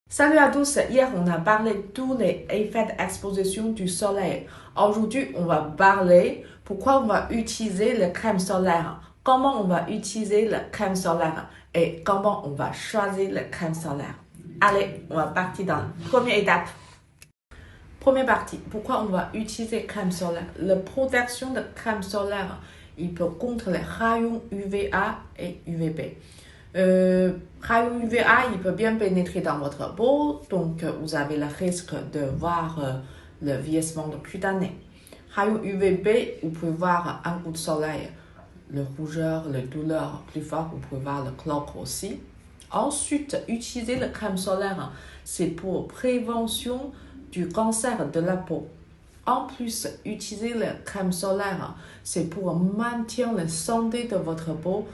Salut à tous, hier on a parlé de tous les effets d'exposition du soleil. Aujourd'hui, on va parler pourquoi on va utiliser la crème solaire, comment on va utiliser la crème solaire et comment on va choisir la crème solaire. Allez, on va partir dans la première étape. Première partie, pourquoi on va utiliser crème solaire? La protection de crème solaire, il peut contre les rayons UVA et UVB. Rayon UVA, il peut bien pénétrer dans votre peau, donc vous avez le risque de voir le vieillissement de cutané. Rayon UVB, vous pouvez voir un coup de soleil, le rougeur, la douleur plus fort, vous pouvez voir le cloque aussi. Ensuite, utiliser la crème solaire, c'est pour prévention du cancer de la peau. En plus, utiliser la crème solaire, c'est pour maintenir la santé de votre peau.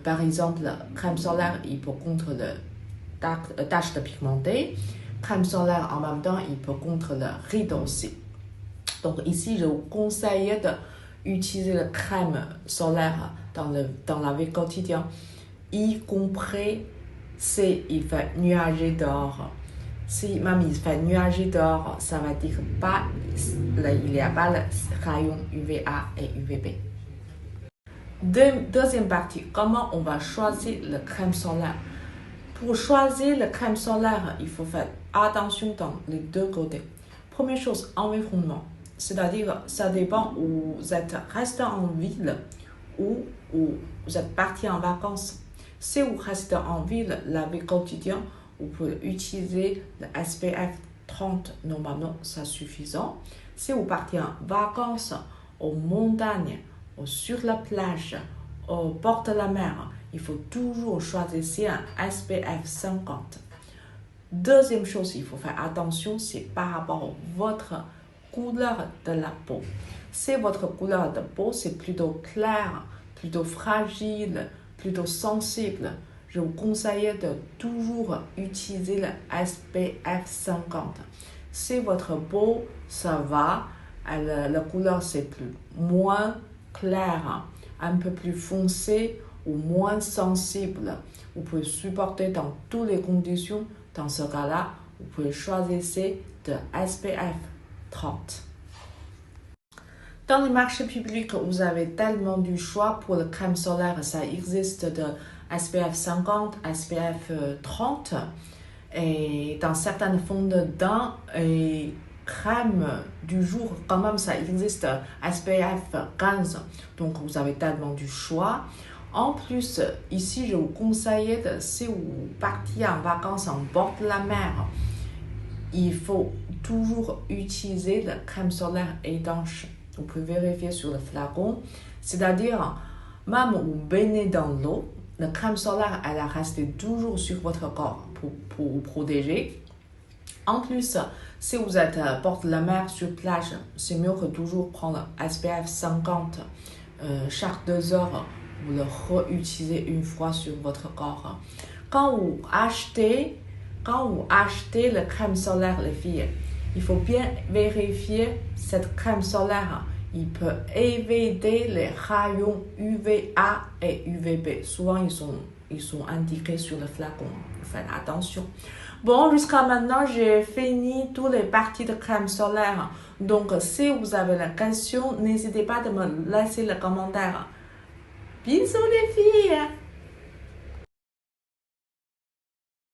Par exemple, la crème solaire, il peut contre les taches de pigmentées. Crème solaire, en même temps, il peut contre le rides aussi. Donc ici, je vous conseille d'utiliser la crème solaire dans la vie quotidienne, y compris si il fait nuageux dehors. Si même il fait nuageux dehors, ça va dire pas, il n'y a pas le rayon UVA et UVB. Deuxième partie, comment on va choisir la crème solaire? Pour choisir la crème solaire, il faut faire attention dans les deux côtés. Première chose, environnement. C'est-à-dire, ça dépend où vous êtes resté en ville ou où vous êtes parti en vacances. Si vous restez en ville, la vie quotidienne, vous pouvez utiliser le SPF 30. Normalement, c'est suffisant. Si vous partez en vacances aux montagnes, sur la plage, au bord de la mer, il faut toujours choisir un SPF 50. Deuxième chose, il faut faire attention, c'est par rapport à votre couleur de la peau. Si votre couleur de peau, c'est plutôt clair, plutôt fragile, plutôt sensible, je vous conseille de toujours utiliser le SPF 50. Si votre peau, ça va, la couleur c'est moins clair, un peu plus foncé ou moins sensible, vous pouvez supporter dans toutes les conditions. Dans ce cas-là, vous pouvez choisir de SPF 30. Dans les marchés publics, vous avez tellement du choix pour la crème solaire. Ça existe de SPF 50, SPF 30. Et dans certaines fonds de teint et crème du jour, quand même, ça existe SPF 15. Donc, vous avez tellement du choix. En plus, ici, je vous conseille, si vous partez en vacances en bord de la mer, il faut toujours utiliser la crème solaire étanche. Vous pouvez vérifier sur le flacon. C'est-à-dire, même vous baignez dans l'eau, la crème solaire, elle reste toujours sur votre corps pour vous protéger. En plus, si vous êtes à bord de la mer sur plage, c'est mieux que toujours prendre SPF 50 chaque 2 heures. Vous le réutilisez une fois sur votre corps. Quand vous achetez la crème solaire, les filles, il faut bien vérifier cette crème solaire. Il peut éviter les rayons UVA et UVB. Souvent, ils sont indiqués sur le flacon. Faites attention. Bon, jusqu'à maintenant, j'ai fini toutes les parties de crème solaire. Donc, si vous avez la question, n'hésitez pas de me laisser le commentaire. Bisous les filles!